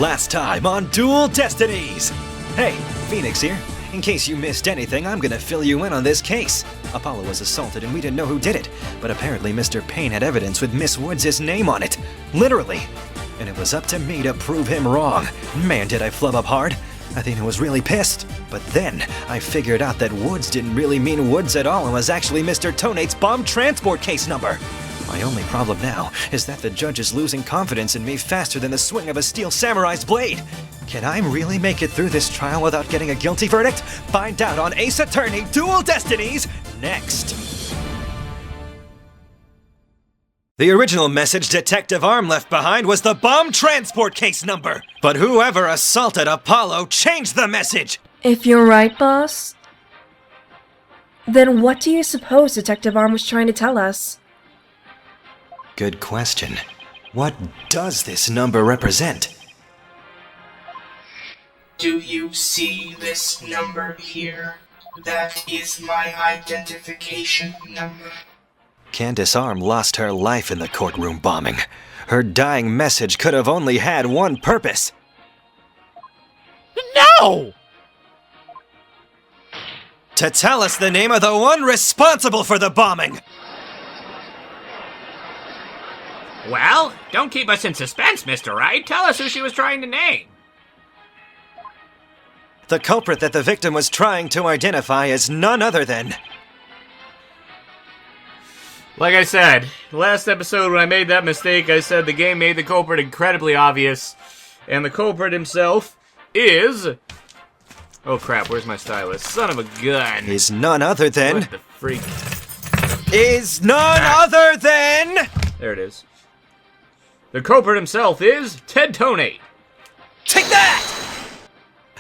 last time on Dual Destinies! Hey, Phoenix here. In case you missed anything, I'm gonna fill you in on this case. Apollo was assaulted and we didn't know who did it, but apparently Mr. Payne had evidence with Miss Woods' name on it. Literally. And it was up to me to prove him wrong. Man, did I flub up hard. Athena was really pissed. But then, I figured out that Woods didn't really mean Woods at all and was actually Mr. Tonate's bomb transport case number. My only problem now is that the judge is losing confidence in me faster than the swing of a steel samurai's blade. Can I really make it through this trial without getting a guilty verdict? Find out on Ace Attorney Dual Destinies next. The original message Detective Arm left behind was the bomb transport case number. But whoever assaulted Apollo changed the message. If you're right, boss, then what do you suppose Detective Arm was trying to tell us? Good question. What does this number represent? Do you see this number here? That is my identification number. Candace Arm lost her life in the courtroom bombing. Her dying message could have only had one purpose. No! To tell us the name of the one responsible for the bombing! Well, don't keep us in suspense, Mr. Wright. Tell us who she was trying to name. The culprit that the victim was trying to identify is none other than... Like I said, last episode when I made that mistake, I said the game made the culprit incredibly obvious. And the culprit himself is... Oh crap, where's my stylus? Son of a gun. Is none other than... What the freak? Is none other than... There it is. The culprit himself is Ted Tonate. Take that!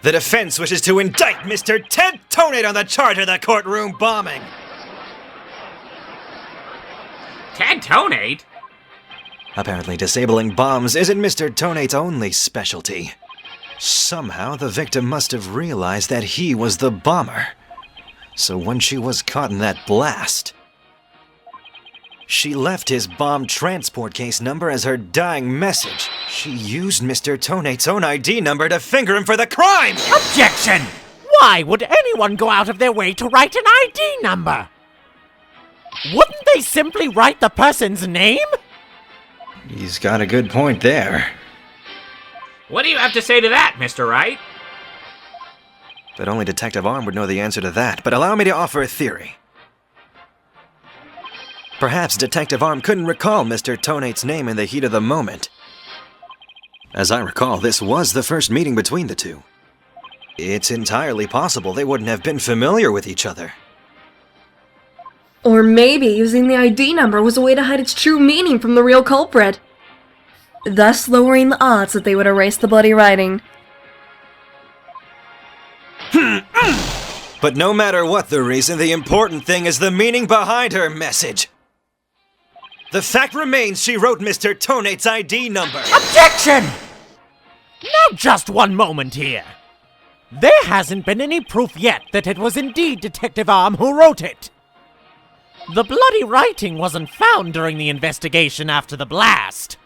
The defense wishes to indict Mr. Ted Tonate on the charge of the courtroom bombing. Ted Tonate? Apparently disabling bombs isn't Mr. Tonate's only specialty. Somehow the victim must have realized that he was the bomber. So when she was caught in that blast, she left his bomb transport case number as her dying message. She used Mr. Tonate's own ID number to finger him for the crime! Objection! Why would anyone go out of their way to write an ID number? Wouldn't they simply write the person's name? He's got a good point there. What do you have to say to that, Mr. Wright? But only Detective Arm would know the answer to that. But allow me to offer a theory. Perhaps Detective Arm couldn't recall Mr. Tonate's name in the heat of the moment. As I recall, this was the first meeting between the two. It's entirely possible they wouldn't have been familiar with each other. Or maybe using the ID number was a way to hide its true meaning from the real culprit, thus lowering the odds that they would erase the bloody writing. But no matter what the reason, the important thing is the meaning behind her message. The fact remains she wrote Mr. Tonate's ID number. Objection! Now just one moment here. There hasn't been any proof yet that it was indeed Detective Arm who wrote it. The bloody writing wasn't found during the investigation after the blast.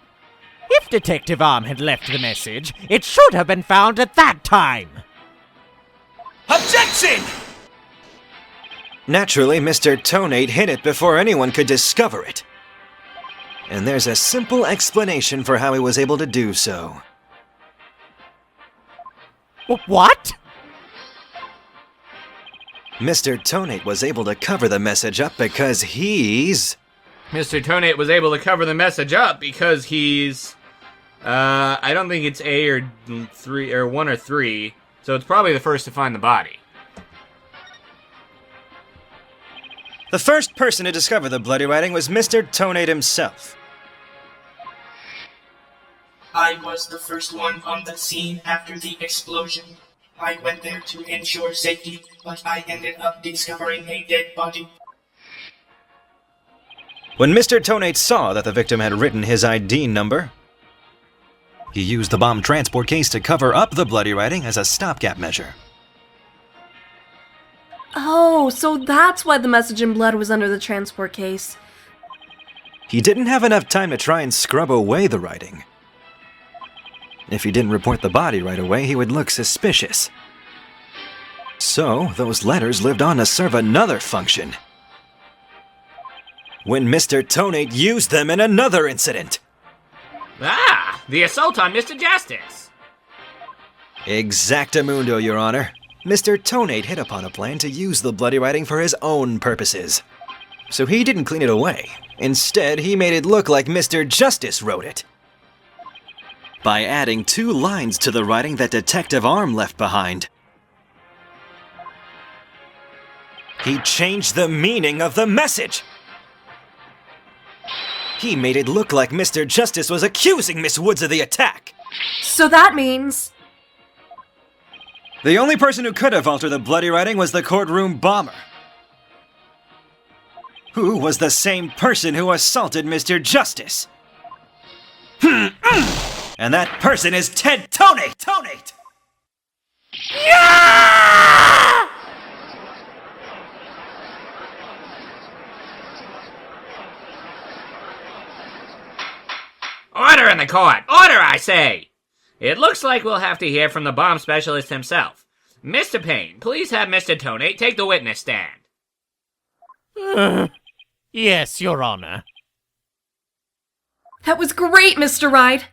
If Detective Arm had left the message, it should have been found at that time. Objection! Naturally, Mr. Tonate hid it before anyone could discover it. And there's a simple explanation for how he was able to do so. What? Mr. Tonate was able to cover the message up because he's... Mr. Tonate was able to cover the message up because he's... I don't think it's A or 3, or 1 or 3, so it's probably the first to find the body. The first person to discover the bloody writing was Mr. Tonate himself. I was the first one on the scene after the explosion. I went there to ensure safety, but I ended up discovering a dead body. When Mr. Tonate saw that the victim had written his ID number, he used the bomb transport case to cover up the bloody writing as a stopgap measure. Oh, so that's why the message in blood was under the transport case. He didn't have enough time to try and scrub away the writing. If he didn't report the body right away, he would look suspicious. So, those letters lived on to serve another function. When Mr. Tonate used them in another incident. Ah, the assault on Mr. Justice. Exactamundo, Your Honor. Mr. Tonate hit upon a plan to use the bloody writing for his own purposes. So he didn't clean it away. Instead, he made it look like Mr. Justice wrote it. By adding 2 lines to the writing that Detective Arm left behind. He changed the meaning of the message! He made it look like Mr. Justice was accusing Miss Woods of the attack! So that means... The only person who could have altered the bloody writing was the courtroom bomber. Who was the same person who assaulted Mr. Justice? And that person is Ted Tonate! Yeah! Order in the court! Order, I say! It looks like we'll have to hear from the bomb specialist himself. Mr. Payne, please have Mr. Tonate take the witness stand. Yes, Your Honor. That was great, Mr. Wright!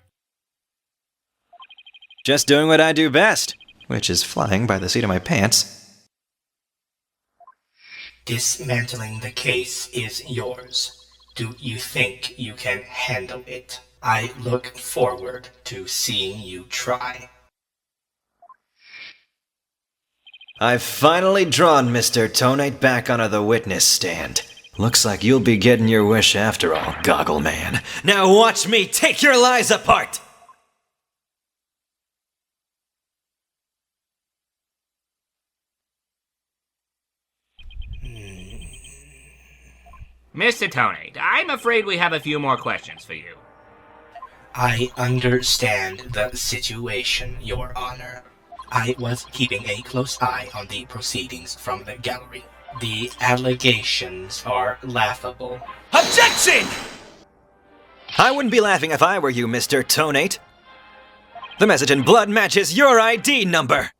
Just doing what I do best, which is flying by the seat of my pants. Dismantling the case is yours. Do you think you can handle it? I look forward to seeing you try. I've finally drawn Mr. Tonate back onto the witness stand. Looks like you'll be getting your wish after all, Goggle Man. Now watch me take your lies apart! Mr. Tonate, I'm afraid we have a few more questions for you. I understand the situation, Your Honor. I was keeping a close eye on the proceedings from the gallery. The allegations are laughable. Objection! I wouldn't be laughing if I were you, Mr. Tonate. The message in blood matches your ID number.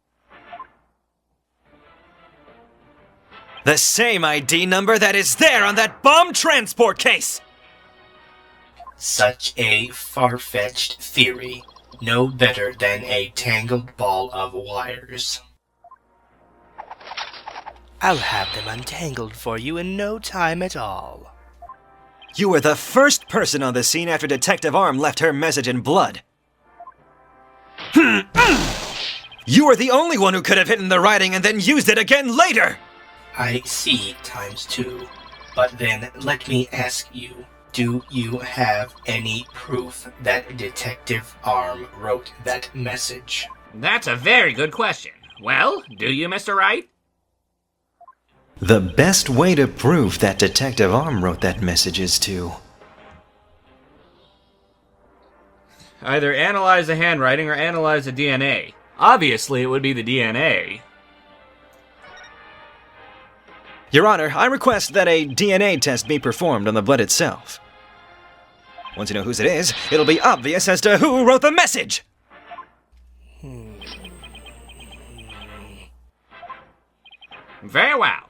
The same ID number that is there on that bomb transport case! Such a far-fetched theory. No better than a tangled ball of wires. I'll have them untangled for you in no time at all. You were the first person on the scene after Detective Arm left her message in blood. You were the only one who could have hidden the writing and then used it again later! I see ×2. But then let me ask you, do you have any proof that Detective Arm wrote that message? That's a very good question. Well, do you, Mr. Wright? The best way to prove that Detective Arm wrote that message is to... Either analyze the handwriting or analyze the DNA. Obviously, it would be the DNA. Your Honor, I request that a DNA test be performed on the blood itself. Once you know whose it is, it'll be obvious as to who wrote the message! Very well.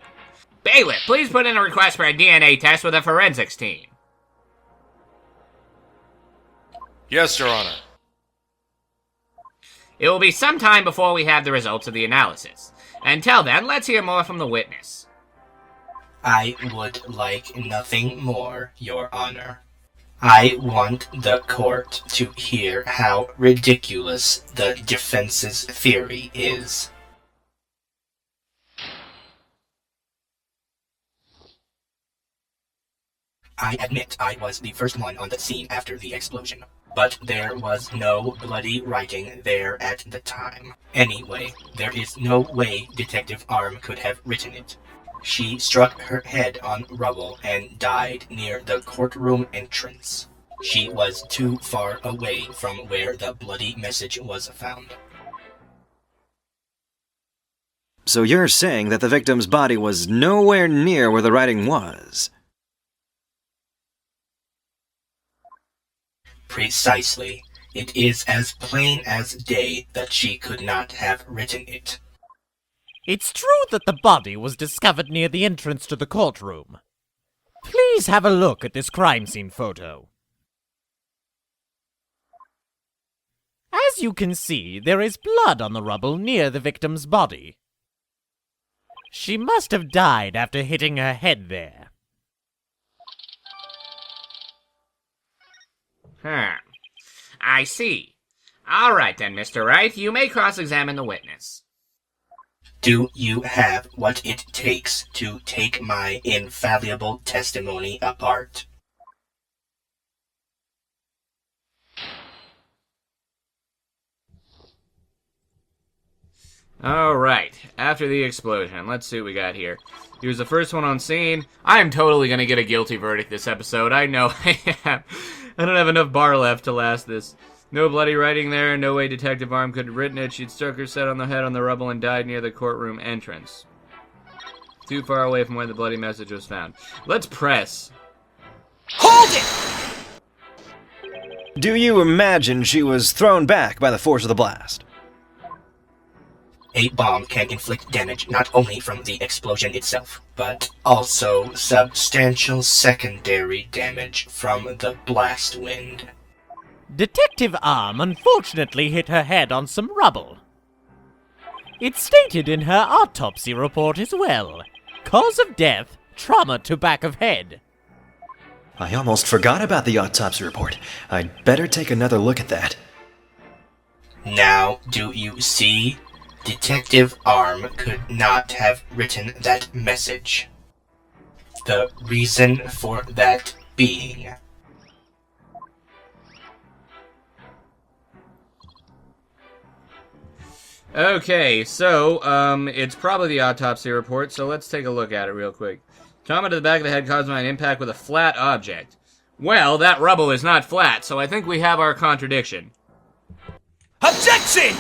Bailiff, please put in a request for a DNA test with a forensics team. Yes, Your Honor. It will be some time before we have the results of the analysis. Until then, let's hear more from the witness. I would like nothing more, Your Honor. I want the court to hear how ridiculous the defense's theory is. I admit I was the first one on the scene after the explosion, but there was no bloody writing there at the time. Anyway, there is no way Detective Arm could have written it. She struck her head on rubble and died near the courtroom entrance. She was too far away from where the bloody message was found. So you're saying that the victim's body was nowhere near where the writing was? Precisely. It is as plain as day that she could not have written it. It's true that the body was discovered near the entrance to the courtroom. Please have a look at this crime scene photo. As you can see, there is blood on the rubble near the victim's body. She must have died after hitting her head there. I see. All right then, Mr. Wright, you may cross-examine the witness. Do you have what it takes to take my infallible testimony apart? Alright, after the explosion, let's see what we got here. He was the first one on scene. I am totally gonna get a guilty verdict this episode. I know I am. I don't have enough bar left to last this. No bloody writing there, no way Detective Arm could have written it. She'd struck her set on the head on the rubble and died near the courtroom entrance. Too far away from where the bloody message was found. Let's press. Hold it! Do you imagine she was thrown back by the force of the blast? A bomb can inflict damage not only from the explosion itself, but also substantial secondary damage from the blast wind. Detective Arm unfortunately hit her head on some rubble. It's stated in her autopsy report as well. Cause of death, trauma to back of head. I almost forgot about the autopsy report. I'd better take another look at that. Now, do you see? Detective Arm could not have written that message. The reason for that being... Okay, so, it's probably the autopsy report, so let's take a look at it real quick. Trauma to the back of the head caused by an impact with a flat object. Well, that rubble is not flat, so I think we have our contradiction. Objection!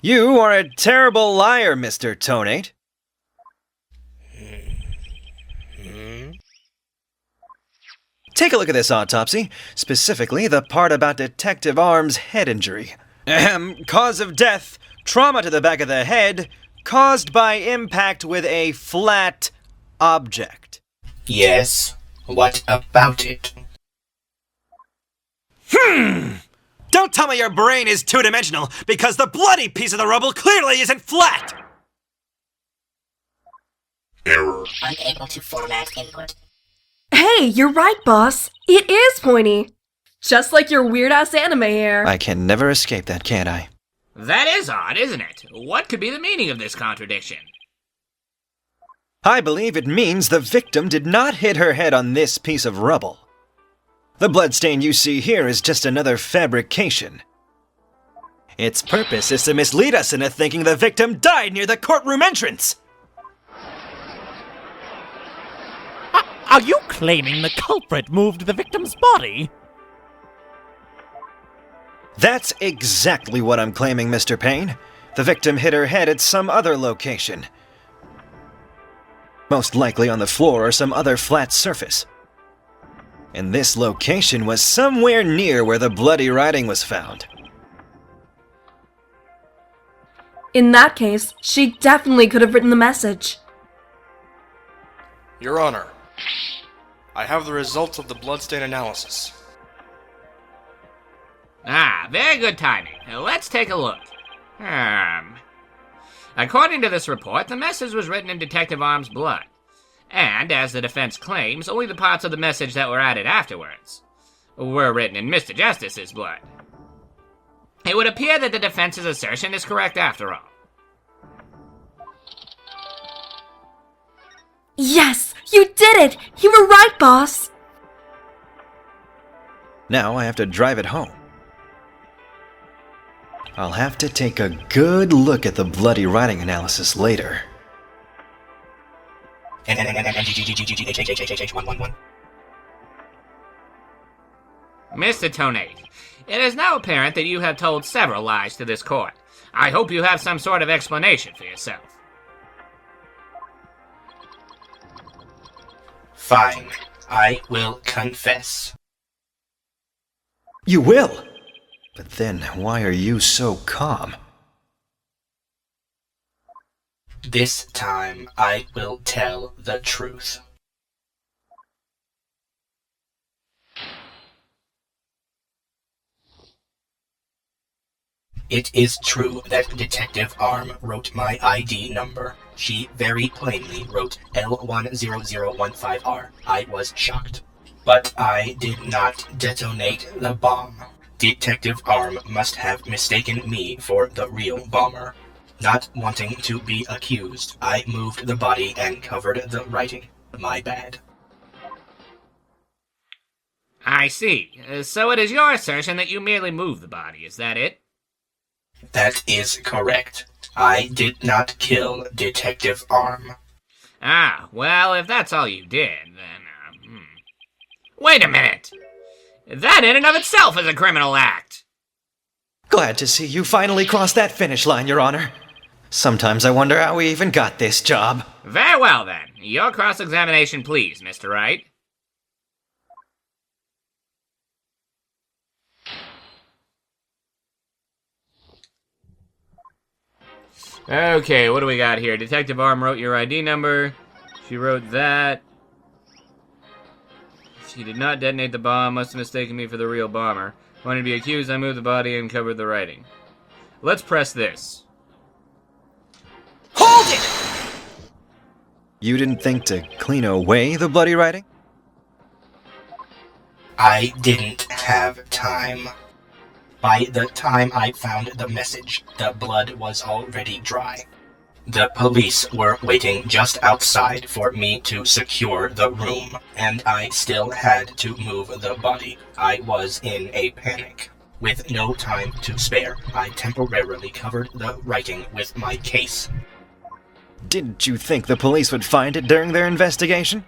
You are a terrible liar, Mr. Tonate. Take a look at this autopsy, specifically the part about Detective Arm's head injury. Cause of death, trauma to the back of the head, caused by impact with a flat object. Yes, what about it? Don't tell me your brain is two-dimensional, because the bloody piece of the rubble clearly isn't flat! Error. Unable to format input. Hey, you're right, boss. It is pointy. Just like your weird-ass anime hair. I can never escape that, can't I? That is odd, isn't it? What could be the meaning of this contradiction? I believe it means the victim did not hit her head on this piece of rubble. The bloodstain you see here is just another fabrication. Its purpose is to mislead us into thinking the victim died near the courtroom entrance! Are you claiming the culprit moved the victim's body? That's exactly what I'm claiming, Mr. Payne. The victim hit her head at some other location. Most likely on the floor or some other flat surface. And this location was somewhere near where the bloody writing was found. In that case, she definitely could have written the message. Your Honor, I have the results of the bloodstain analysis. Ah, very good timing. Let's take a look. According to this report, the message was written in Detective Arm's blood. And, as the defense claims, only the parts of the message that were added afterwards were written in Mr. Justice's blood. It would appear that the defense's assertion is correct after all. Yes! You did it! You were right, boss! Now I have to drive it home. I'll have to take a good look at the bloody writing analysis later. Mr. Tonate, it is now apparent that you have told several lies to this court. I hope you have some sort of explanation for yourself. Fine, I will confess. You will? But then, why are you so calm? This time, I will tell the truth. It is true that Detective Arm wrote my ID number. She very plainly wrote L10015R. I was shocked. But I did not detonate the bomb. Detective Arm must have mistaken me for the real bomber. Not wanting to be accused, I moved the body and covered the writing. My bad. I see. So it is your assertion that you merely moved the body, is that it? That is correct. I did not kill Detective Arm. Ah, well, if that's all you did, then, Wait a minute! That in and of itself is a criminal act! Glad to see you finally crossed that finish line, Your Honor. Sometimes I wonder how we even got this job. Very well, then. Your cross-examination, please, Mr. Wright. Okay, what do we got here? Detective Arm wrote your ID number. She wrote that. She did not detonate the bomb. Must have mistaken me for the real bomber. Wanted to be accused, I moved the body and covered the writing. Let's press this. Hold it! You didn't think to clean away the bloody writing? I didn't have time. By the time I found the message, the blood was already dry. The police were waiting just outside for me to secure the room, and I still had to move the body. I was in a panic. With no time to spare, I temporarily covered the writing with my case. Didn't you think the police would find it during their investigation?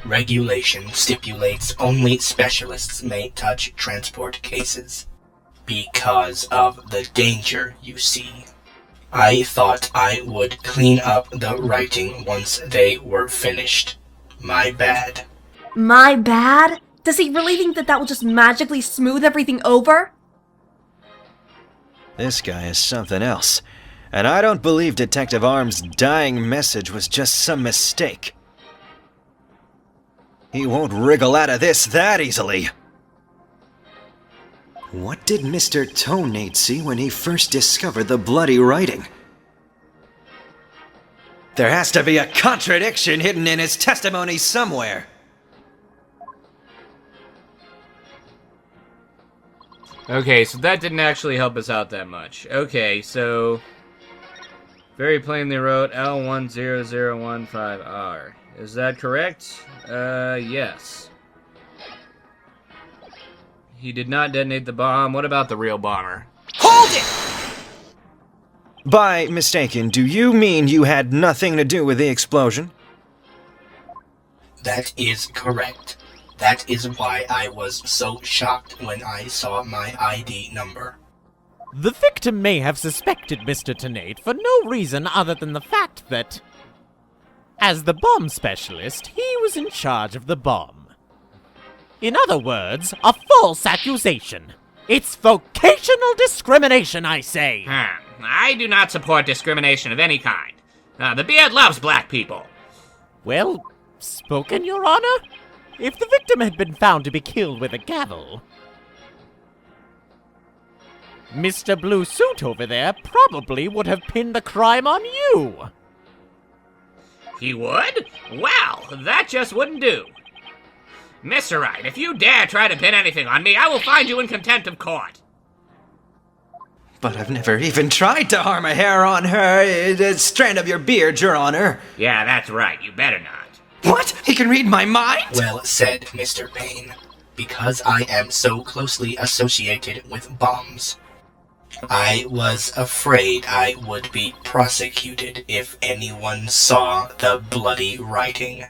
Regulation stipulates only specialists may touch transport cases. Because of the danger, you see. I thought I would clean up the writing once they were finished. My bad. My bad? Does he really think that will just magically smooth everything over? This guy is something else. And I don't believe Detective Arm's dying message was just some mistake. He won't wriggle out of this that easily. What did Mr. Tonate see when he first discovered the bloody writing? There has to be a contradiction hidden in his testimony somewhere. Okay, so that didn't actually help us out that much. Okay, so... very plainly wrote L10015R. Is that correct? Yes. He did not detonate the bomb. What about the real bomber? Hold it! By mistaken, do you mean you had nothing to do with the explosion? That is correct. That is why I was so shocked when I saw my ID number. The victim may have suspected Mr. Tonate for no reason other than the fact that, as the bomb specialist, he was in charge of the bomb. In other words, a false accusation. It's vocational discrimination, I say. I do not support discrimination of any kind. The beard loves black people. Well, spoken, Your Honor. If the victim had been found to be killed with a gavel, Mr. Blue Suit over there probably would have pinned the crime on you. He would? Well, that just wouldn't do. Mr. Wright, if you dare try to pin anything on me, I will find you in contempt of court. But I've never even tried to harm a hair on her strand of your beard, Your Honor. Yeah, that's right. You better not. What? He can read my mind? Well said, Mr. Payne. Because I am so closely associated with bombs, I was afraid I would be prosecuted if anyone saw the bloody writing.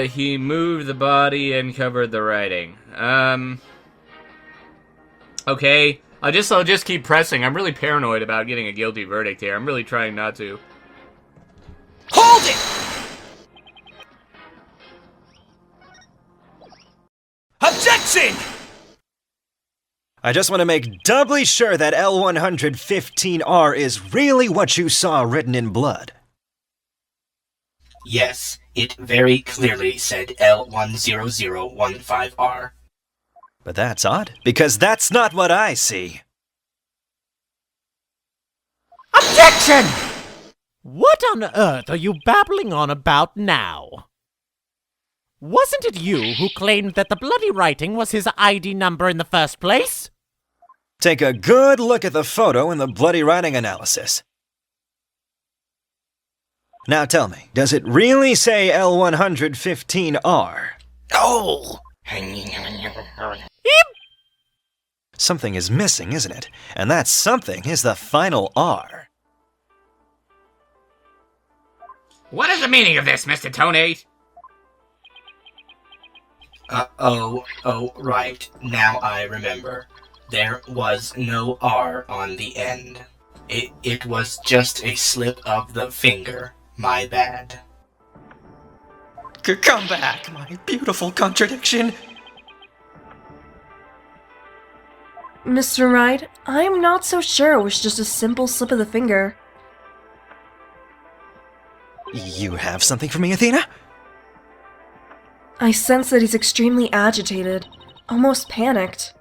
He moved the body and covered the writing. Okay. I'll just keep pressing. I'm really paranoid about getting a guilty verdict here. I'm really trying not to. Objection! I just want to make doubly sure that L115R is really what you saw written in blood. Yes, it very clearly said L10015R. But that's odd, because that's not what I see. Objection! What on earth are you babbling on about now? Wasn't it you who claimed that the bloody writing was his ID number in the first place? Take a good look at the photo and the bloody writing analysis. Now tell me, does it really say L115R? Oh! Something is missing, isn't it? And that something is the final R. What is the meaning of this, Mr. Tonate? Right. Now I remember. There was no R on the end. It was just a slip of the finger. My bad. Come back, my beautiful contradiction. Mr. Wright, I'm not so sure it was just a simple slip of the finger. You have something for me, Athena? I sense that he's extremely agitated, almost panicked.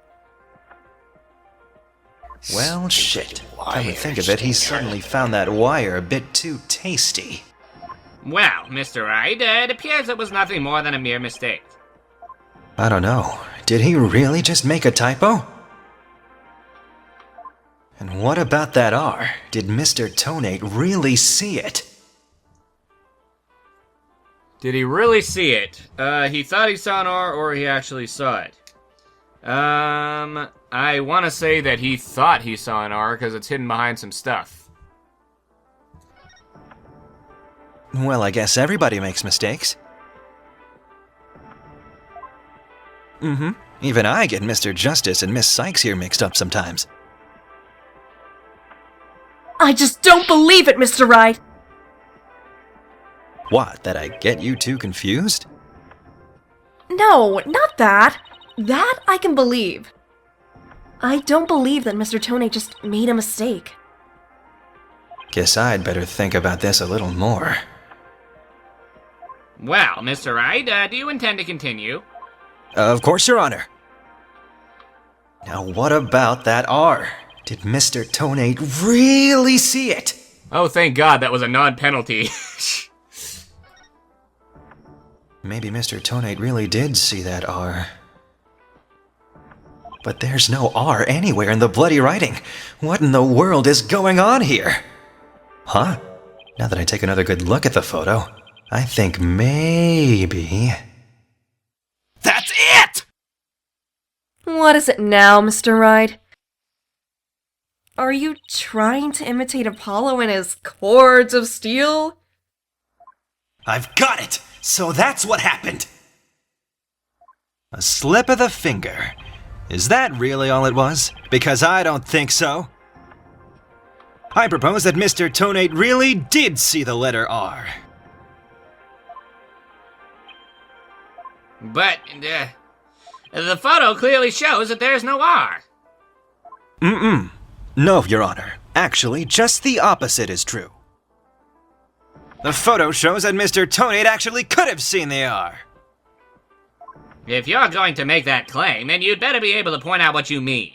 Well, shit. Come to think of it, he suddenly found that wire a bit too tasty. Well, Mr. Wright, it appears it was nothing more than a mere mistake. I don't know. Did he really just make a typo? And what about that R? Did Mr. Tonate really see it? Did he really see it? He thought he saw an R, or he actually saw it? I want to say that he thought he saw an R, because it's hidden behind some stuff. Well, I guess everybody makes mistakes. Even I get Mr. Justice and Miss Cykes here mixed up sometimes. I just don't believe it, Mr. Wright! What, that I get you two confused? No, not that. That I can believe. I don't believe that Mr. Tonate just made a mistake. Guess I'd better think about this a little more. Well, Mr. Wright, do you intend to continue? Of course, Your Honor. Now what about that R? Did Mr. Tonate really see it? Oh, thank God, that was a non-penalty. Maybe Mr. Tonate really did see that R. But there's no R anywhere in the bloody writing. What in the world is going on here? Huh? Now that I take another good look at the photo, I think maybe... That's it! What is it now, Mr. Wright? Are you trying to imitate Apollo and his cords of steel? I've got it! So that's what happened! A slip of the finger. Is that really all it was? Because I don't think so. I propose that Mr. Tonate really did see the letter R. But, the photo clearly shows that there's no R. No, Your Honor. Actually, just the opposite is true. The photo shows that Mr. Tonate actually could have seen the R. If you're going to make that claim, then you'd better be able to point out what you mean.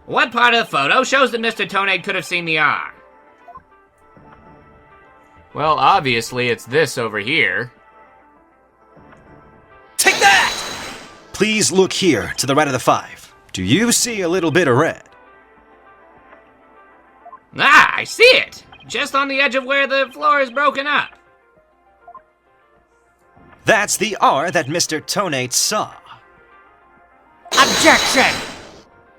What part of the photo shows that Mr. Tonate could have seen the R? Well, obviously it's this over here. Take that! Please look here, to the right of the 5. Do you see a little bit of red? Ah, I see it! Just on the edge of where the floor is broken up. That's the R that Mr. Tonate saw. Objection!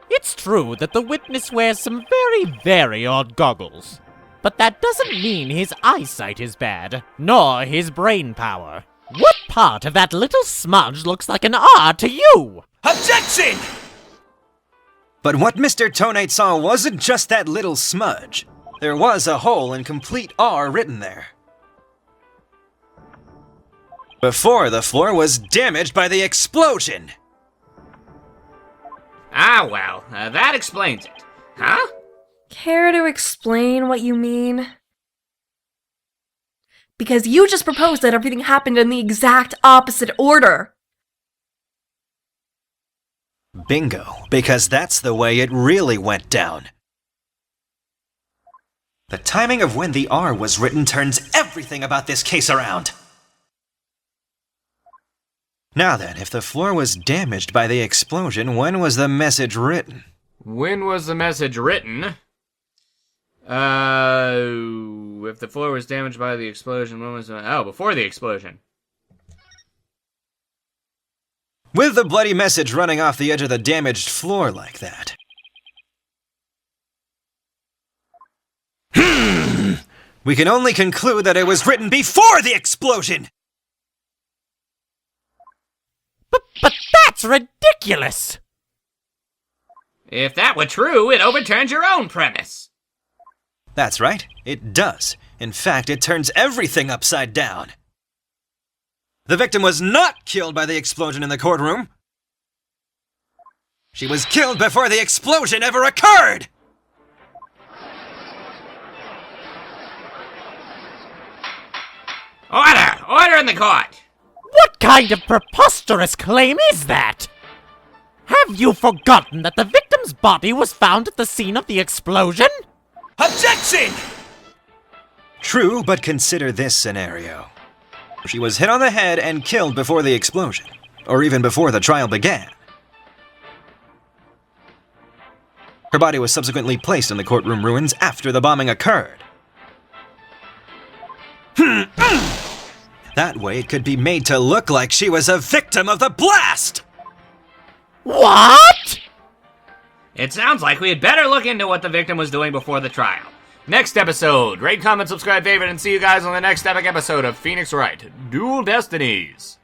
It's true that the witness wears some very, very odd goggles. But that doesn't mean his eyesight is bad, nor his brain power. What part of that little smudge looks like an R to you? Objection! But what Mr. Tonate saw wasn't just that little smudge. There was a whole and complete R written there. before the floor was damaged by the explosion. Ah, well, that explains it. Huh? Care to explain what you mean? Because you just proposed that everything happened in the exact opposite order. Bingo, because that's the way it really went down. The timing of when the R was written turns everything about this case around. Now then, if the floor was damaged by the explosion, when was the message written? When was the message written? If the floor was damaged by the explosion, when was it? Oh, before the explosion. With the bloody message running off the edge of the damaged floor like that. We can only conclude that it was written before the explosion! But that's ridiculous! If that were true, it overturns your own premise. That's right, it does. In fact, it turns everything upside down. The victim was not killed by the explosion in the courtroom. She was killed before the explosion ever occurred! Order! Order in the court! What kind of preposterous claim is that? Have you forgotten that the victim's body was found at the scene of the explosion? Objection! True, but consider this scenario. She was hit on the head and killed before the explosion, or even before the trial began. Her body was subsequently placed in the courtroom ruins after the bombing occurred. That way it could be made to look like she was a victim of the blast! What? It sounds like we had better look into what the victim was doing before the trial. Next episode, rate, comment, subscribe, favorite, and see you guys on the next epic episode of Phoenix Wright Dual Destinies.